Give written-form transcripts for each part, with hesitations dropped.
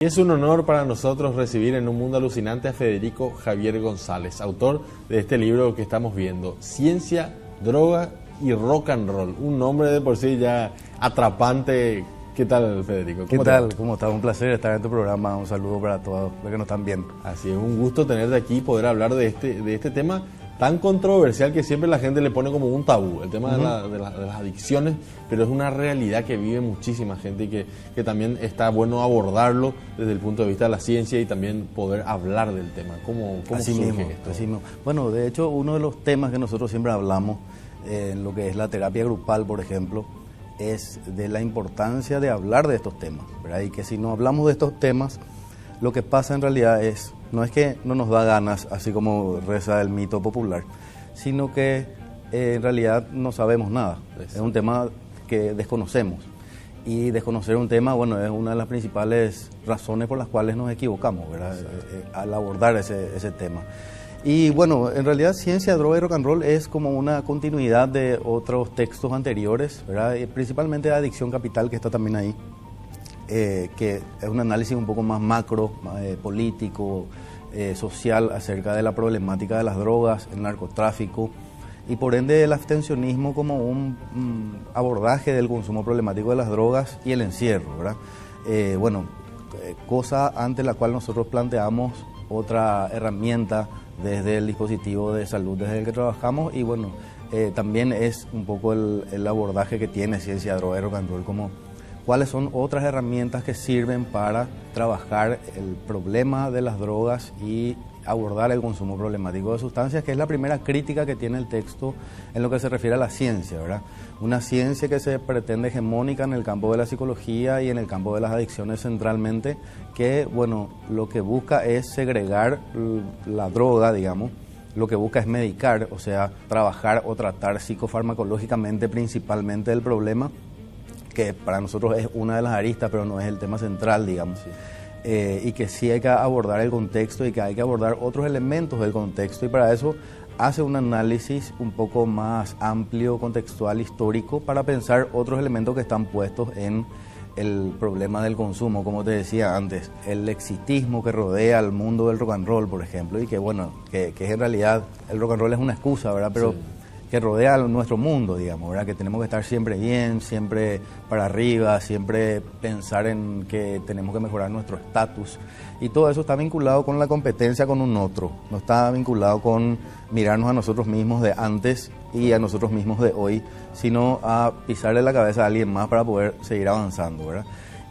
Es un honor para nosotros recibir en Un Mundo Alucinante a Federico Javier González, autor de este libro que estamos viendo, Ciencia, Droga y Rock and Roll. Un nombre de por sí ya atrapante. ¿Qué tal, Federico? ¿Qué tal? ¿Cómo estás? Un placer estar en tu programa. Un saludo para todos los que nos están viendo. Así es, un gusto tenerte aquí y poder hablar de este tema tan controversial que siempre la gente le pone como un tabú, el tema de las adicciones, pero es una realidad que vive muchísima gente y que también está bueno abordarlo desde el punto de vista de la ciencia y también poder hablar del tema. ¿Cómo así surge mismo, esto? así mismo. Bueno, de hecho, uno de los temas que nosotros siempre hablamos en lo que es la terapia grupal, por ejemplo, es de la importancia de hablar de estos temas, ¿verdad? Y que si no hablamos de estos temas, lo que pasa en realidad no es que no nos da ganas, así como reza el mito popular, sino que en realidad no sabemos nada. Es un tema que desconocemos. Y desconocer un tema, bueno, es una de las principales razones por las cuales nos equivocamos, ¿verdad? Al abordar ese tema. Y bueno, en realidad Ciencia, Droga y Rock and Roll es como una continuidad de otros textos anteriores, ¿verdad? Y principalmente de Adicción Capital, que está también ahí, que es un análisis un poco más macro, político, social, acerca de la problemática de las drogas, el narcotráfico y por ende el abstencionismo como un abordaje del consumo problemático de las drogas y el encierro, ¿verdad? Cosa ante la cual nosotros planteamos otra herramienta desde el dispositivo de salud desde el que trabajamos y bueno, también es un poco el abordaje que tiene Ciencia, Droga y Rock and Roll, como cuáles son otras herramientas que sirven para trabajar el problema de las drogas y abordar el consumo problemático de sustancias, que es la primera crítica que tiene el texto en lo que se refiere a la ciencia, ¿verdad? Una ciencia que se pretende hegemónica en el campo de la psicología y en el campo de las adicciones centralmente, que, bueno, lo que busca es segregar la droga, digamos, lo que busca es medicar, o sea, trabajar o tratar psicofarmacológicamente principalmente el problema, que para nosotros es una de las aristas, pero no es el tema central, digamos. Sí. Y que sí hay que abordar el contexto y que hay que abordar otros elementos del contexto y para eso hace un análisis un poco más amplio, contextual, histórico, para pensar otros elementos que están puestos en el problema del consumo, como te decía antes, el exitismo que rodea al mundo del rock and roll, por ejemplo, y que bueno, que en realidad el rock and roll es una excusa, ¿verdad? Pero sí, que rodea nuestro mundo, digamos, ¿verdad? Que tenemos que estar siempre bien, siempre para arriba, siempre pensar en que tenemos que mejorar nuestro estatus. Y todo eso está vinculado con la competencia con un otro, no está vinculado con mirarnos a nosotros mismos de antes y a nosotros mismos de hoy, sino a pisarle la cabeza a alguien más para poder seguir avanzando, ¿verdad?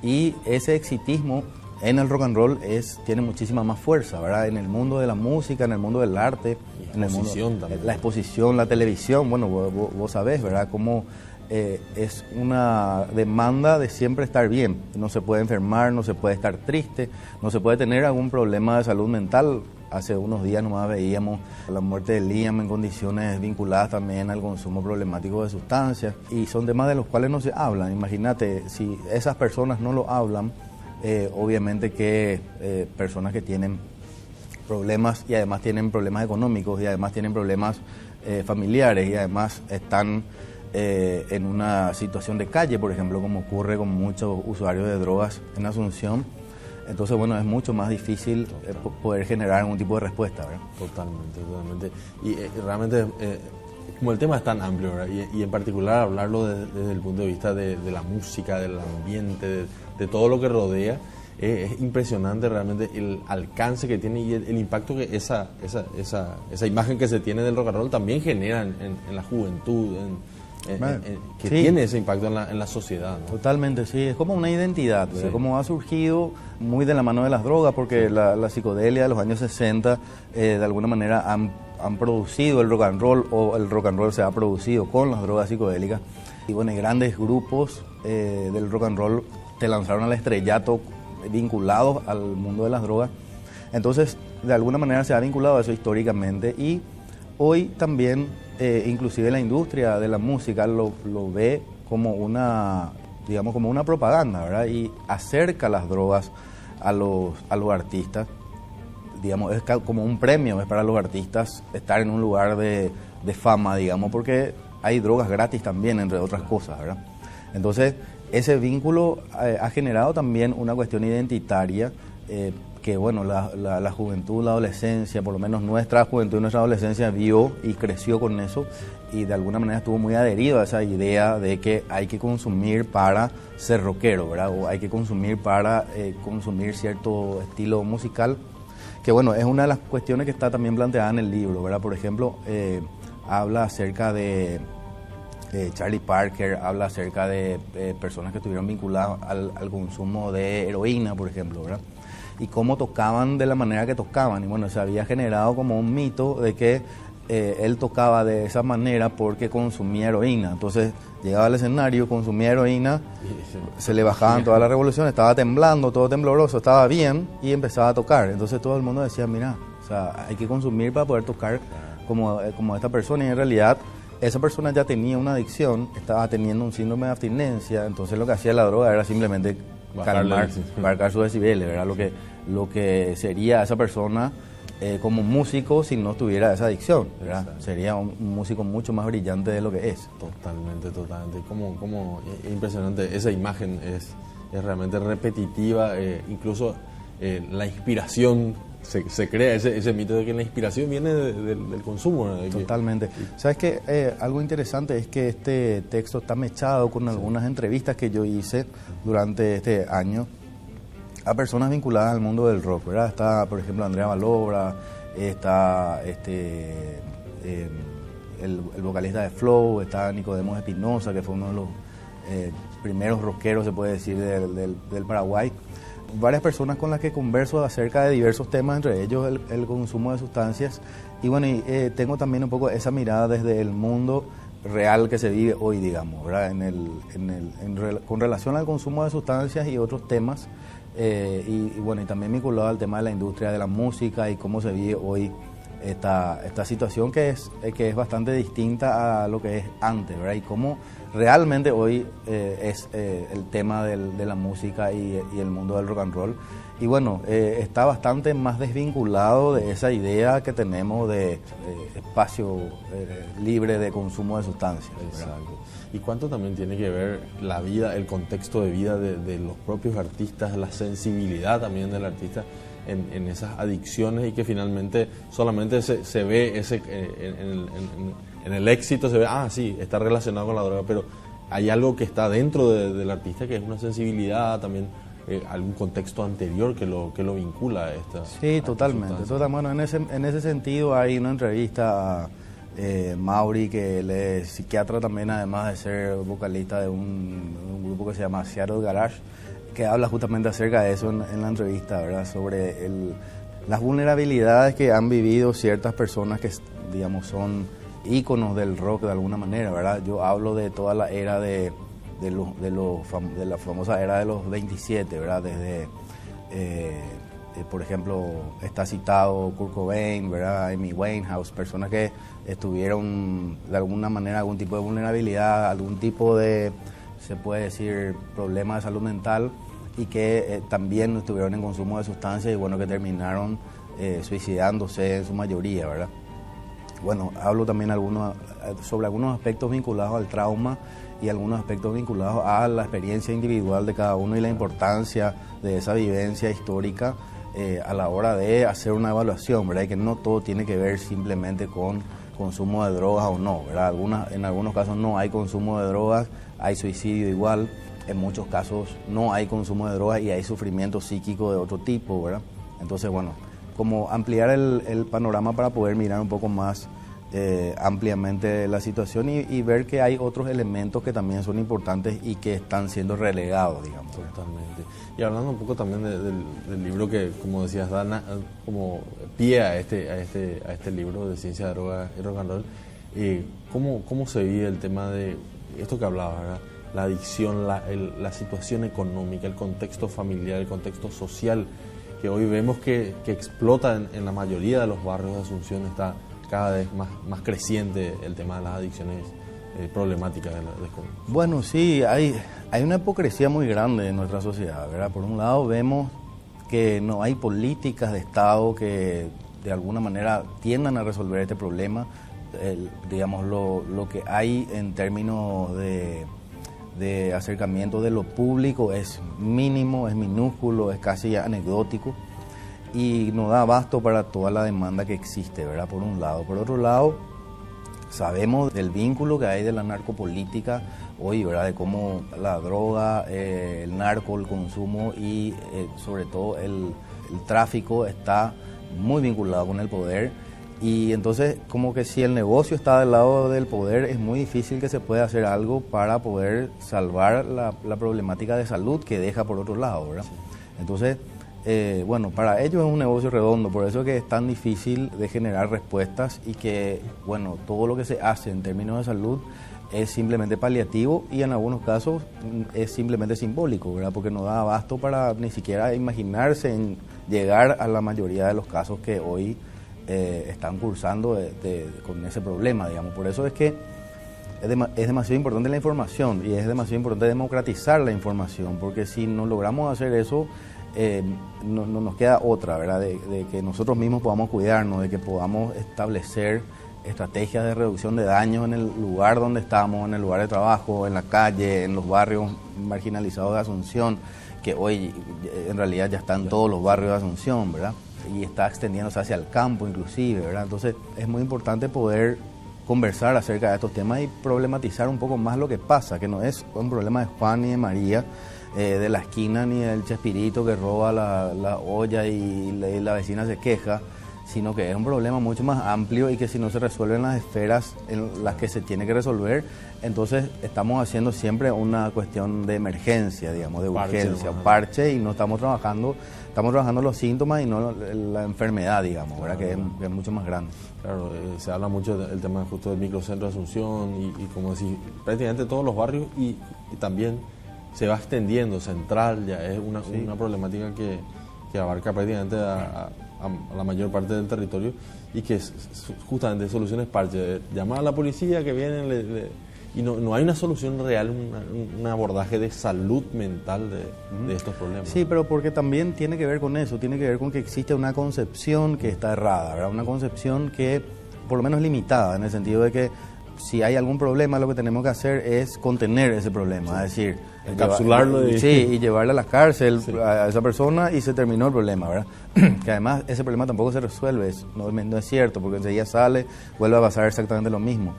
Y ese exitismo en el rock and roll tiene muchísima más fuerza, ¿verdad? En el mundo de la música, en el mundo del arte, en el mundo, también. La exposición, la televisión, bueno, vos sabés, ¿verdad? Cómo es una demanda de siempre estar bien. No se puede enfermar, no se puede estar triste, no se puede tener algún problema de salud mental. Hace unos días nomás veíamos la muerte de Liam en condiciones vinculadas también al consumo problemático de sustancias. Y son temas de los cuales no se hablan. Imagínate, si esas personas no lo hablan, obviamente que personas que tienen problemas y además tienen problemas económicos y además tienen problemas familiares y además están en una situación de calle, por ejemplo, como ocurre con muchos usuarios de drogas en Asunción. Entonces, bueno, es mucho más difícil poder generar algún tipo de respuesta, ¿verdad? Totalmente. Y realmente, como el tema es tan amplio, ¿verdad? Y en particular hablarlo desde el punto de vista de la música, del ambiente, de todo lo que rodea, es impresionante realmente el alcance que tiene y el impacto que esa imagen que se tiene del rock and roll también genera en la juventud, que sí, tiene ese impacto en la sociedad, ¿no? Totalmente, sí, es como una identidad, sí, como ha surgido muy de la mano de las drogas, porque sí, la psicodelia de los años 60 de alguna manera han producido el rock and roll, o el rock and roll se ha producido con las drogas psicodélicas, y bueno, grandes grupos del rock and roll te lanzaron al estrellato vinculados al mundo de las drogas, entonces de alguna manera se ha vinculado a eso históricamente y hoy también inclusive la industria de la música lo ve como una, digamos, como una propaganda, ¿verdad? Y acerca las drogas a los artistas, digamos, es como un premio, es para los artistas estar en un lugar de fama, digamos, porque hay drogas gratis también, entre otras cosas, ¿verdad? Entonces, ese vínculo ha generado también una cuestión identitaria que bueno, la juventud, la adolescencia, por lo menos nuestra juventud, nuestra adolescencia vio y creció con eso y de alguna manera estuvo muy adherido a esa idea de que hay que consumir para ser rockero, ¿verdad? O hay que consumir para consumir cierto estilo musical, que bueno, es una de las cuestiones que está también planteada en el libro, ¿verdad? Por ejemplo, habla acerca de Charlie Parker, habla acerca de personas que estuvieron vinculadas al consumo de heroína, por ejemplo, ¿verdad? Y cómo tocaban de la manera que tocaban. Y bueno, se había generado como un mito de que él tocaba de esa manera porque consumía heroína. Entonces llegaba al escenario, consumía heroína, se le bajaban todas las revoluciones, estaba temblando, todo tembloroso, estaba bien y empezaba a tocar. Entonces todo el mundo decía, mira, o sea, hay que consumir para poder tocar como esta persona. Y en realidad esa persona ya tenía una adicción, estaba teniendo un síndrome de abstinencia, entonces lo que hacía la droga era simplemente bajar sus decibeles, ¿verdad? Lo que sería esa persona como músico si no tuviera esa adicción, ¿verdad? Exacto. Sería un músico mucho más brillante de lo que es. Totalmente. Como impresionante, esa imagen es realmente repetitiva, incluso la inspiración, se crea ese mito de que la inspiración viene del consumo, ¿no? Totalmente. ¿Sabes qué? Algo interesante es que este texto está mechado con algunas entrevistas que yo hice durante este año a personas vinculadas al mundo del rock, ¿verdad? Está, por ejemplo, Andrea Balobra, está el vocalista de Flow, está Nicodemo Espinosa, que fue uno de los primeros rockeros, se puede decir, del Paraguay. Varias personas con las que converso acerca de diversos temas, entre ellos el consumo de sustancias. Y bueno, tengo también un poco esa mirada desde el mundo real que se vive hoy, digamos, ¿verdad? Con relación al consumo de sustancias y otros temas, y bueno, y también vinculado al tema de la industria de la música y cómo se vive hoy esta situación que es bastante distinta a lo que es antes, ¿verdad? Y cómo realmente hoy es el tema de la música y el mundo del rock and roll. Y bueno, está bastante más desvinculado de esa idea que tenemos de espacio libre de consumo de sustancias. Exacto. ¿Y cuánto también tiene que ver la vida, el contexto de vida de los propios artistas, la sensibilidad también del artista en esas adicciones, y que finalmente solamente se ve en el éxito, se ve, sí, está relacionado con la droga, pero hay algo que está dentro del artista que es una sensibilidad también, algún contexto anterior que lo vincula a esta. Sí, totalmente. Bueno, en ese sentido hay una entrevista a Mauri, que él es psiquiatra también, además de ser vocalista de un grupo que se llama Seattle Garage, que habla justamente acerca de eso en la entrevista, ¿verdad? Sobre las vulnerabilidades que han vivido ciertas personas que, digamos, son íconos del rock de alguna manera, ¿verdad? Yo hablo de toda la era de la famosa era de los 27, ¿verdad? Desde, por ejemplo, está citado Kurt Cobain, ¿verdad? Amy Winehouse, personas que estuvieron de alguna manera algún tipo de vulnerabilidad, algún tipo de, se puede decir, problema de salud mental, y que también estuvieron en consumo de sustancias y bueno, que terminaron suicidándose en su mayoría, ¿verdad? Bueno, hablo también sobre algunos aspectos vinculados al trauma y algunos aspectos vinculados a la experiencia individual de cada uno y la importancia de esa vivencia histórica a la hora de hacer una evaluación, ¿verdad? Y que no todo tiene que ver simplemente con consumo de drogas o no, ¿verdad? En algunos casos no hay consumo de drogas, hay suicidio igual. En muchos casos no hay consumo de drogas y hay sufrimiento psíquico de otro tipo, ¿verdad? Entonces, bueno, como ampliar el panorama para poder mirar un poco más ampliamente la situación y ver que hay otros elementos que también son importantes y que están siendo relegados, digamos. Totalmente. Y hablando un poco también del libro que, como decías, da como pie a este libro de Ciencia de Drogas y Rock and Roll, ¿cómo se vive el tema de esto que hablabas, ¿verdad? La adicción, la situación económica, el contexto familiar, el contexto social, que hoy vemos que explota en la mayoría de los barrios de Asunción? Está cada vez más creciente el tema de las adicciones problemáticas de Bueno, sí, hay una hipocresía muy grande en nuestra sociedad, ¿verdad? Por un lado vemos que no hay políticas de Estado que de alguna manera tiendan a resolver este problema. Digamos, lo que hay en términos de acercamiento de lo público es mínimo, es minúsculo, es casi anecdótico y no da abasto para toda la demanda que existe, ¿verdad? Por un lado. Por otro lado, sabemos del vínculo que hay de la narcopolítica hoy, ¿verdad? De cómo la droga, el narco, el consumo y sobre todo el tráfico está muy vinculado con el poder. Y entonces, como que si el negocio está del lado del poder, es muy difícil que se pueda hacer algo para poder salvar la problemática de salud que deja por otro lado, ¿verdad? Entonces, bueno, para ellos es un negocio redondo, por eso es que es tan difícil de generar respuestas y que, bueno, todo lo que se hace en términos de salud es simplemente paliativo y en algunos casos es simplemente simbólico, ¿verdad? Porque no da abasto para ni siquiera imaginarse en llegar a la mayoría de los casos que hoy están cursando con ese problema, digamos. Por eso es que es demasiado importante la información y es demasiado importante democratizar la información, porque si no logramos hacer eso, no nos queda otra, ¿verdad? De que nosotros mismos podamos cuidarnos, de que podamos establecer estrategias de reducción de daños en el lugar donde estamos, en el lugar de trabajo, en la calle, en los barrios marginalizados de Asunción, que hoy en realidad ya están todos los barrios de Asunción, ¿verdad? Y está extendiéndose hacia el campo inclusive, ¿verdad? Entonces es muy importante poder conversar acerca de estos temas y problematizar un poco más lo que pasa, que no es un problema de Juan ni de María, de la esquina, ni del Chespirito que roba la olla y la vecina se queja, sino que es un problema mucho más amplio y que si no se resuelve en las esferas en las que se tiene que resolver, entonces estamos haciendo siempre una cuestión de emergencia, digamos, de urgencia, parche, y no estamos trabajando los síntomas y no la enfermedad, digamos, ¿verdad? Que es mucho más grande. Claro, se habla mucho del tema justo del microcentro de Asunción y como decir, prácticamente todos los barrios y también se va extendiendo, Central ya es una problemática que abarca prácticamente a la mayor parte del territorio y que es justamente soluciones parche, llamar a la policía que vienen y no hay una solución real, un abordaje de salud mental de estos problemas. Sí, pero porque también tiene que ver con eso, tiene que ver con que existe una concepción que está errada, ¿verdad? Una concepción que por lo menos limitada, en el sentido de que si hay algún problema lo que tenemos que hacer es contener ese problema, es decir, encapsularlo y llevarle a la cárcel a esa persona y se terminó el problema, ¿verdad? Que además ese problema tampoco se resuelve, no es cierto, porque enseguida sale, vuelve a pasar exactamente lo mismo.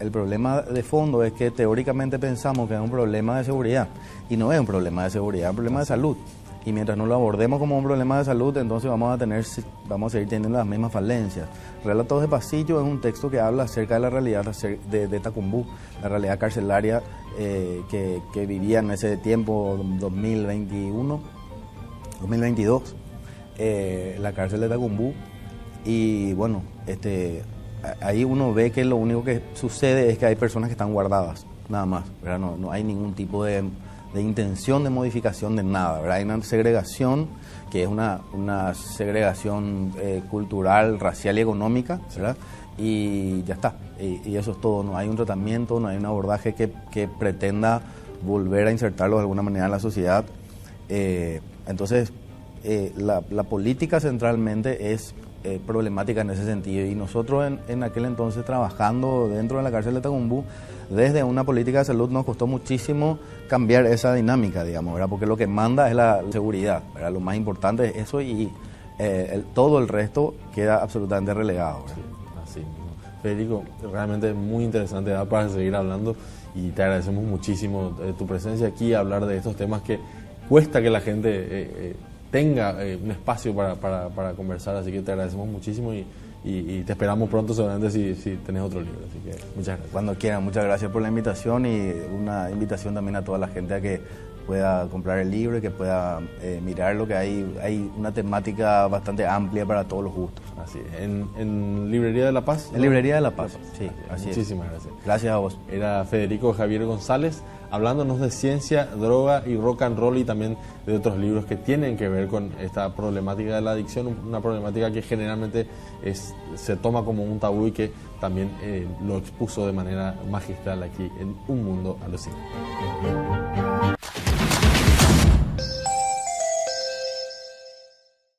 El problema de fondo es que teóricamente pensamos que es un problema de seguridad y no es un problema de seguridad, es un problema de salud. Y mientras no lo abordemos como un problema de salud, entonces vamos a seguir teniendo las mismas falencias. Relatos de Pasillo es un texto que habla acerca de la realidad de Tacumbú, la realidad carcelaria que vivía en ese tiempo, 2022, la cárcel de Tacumbú. Y bueno, ahí uno ve que lo único que sucede es que hay personas que están guardadas, nada más, ¿verdad? No hay ningún tipo de intención de modificación de nada, ¿verdad? Hay una segregación que es una segregación cultural, racial y económica, ¿verdad? Y ya está, y eso es todo, no hay un tratamiento, no hay un abordaje que pretenda volver a insertarlo de alguna manera en la sociedad. Entonces, la política centralmente es problemática en ese sentido, y nosotros en aquel entonces trabajando dentro de la cárcel de Tacumbú, desde una política de salud nos costó muchísimo cambiar esa dinámica, digamos, ¿verdad? Porque lo que manda es la seguridad, ¿verdad? Lo más importante es eso y todo el resto queda absolutamente relegado, ¿verdad? Sí, así. Federico, realmente muy interesante para seguir hablando y te agradecemos muchísimo tu presencia aquí, hablar de estos temas que cuesta que la gente tenga un espacio para conversar, así que te agradecemos muchísimo y te esperamos pronto seguramente si tenés otro libro, así que muchas gracias. Cuando quieran, muchas gracias por la invitación y una invitación también a toda la gente a que pueda comprar el libro y que pueda mirar lo que hay una temática bastante amplia para todos los gustos. Así es. ¿En Librería de La Paz? En Librería de La Paz, sí, así Muchísimas es. gracias. Gracias a vos. Era Federico Javier González hablándonos de ciencia, droga y rock and roll y también de otros libros que tienen que ver con esta problemática de la adicción, una problemática que generalmente se toma como un tabú y que también lo expuso de manera magistral aquí en Un Mundo Alucinante.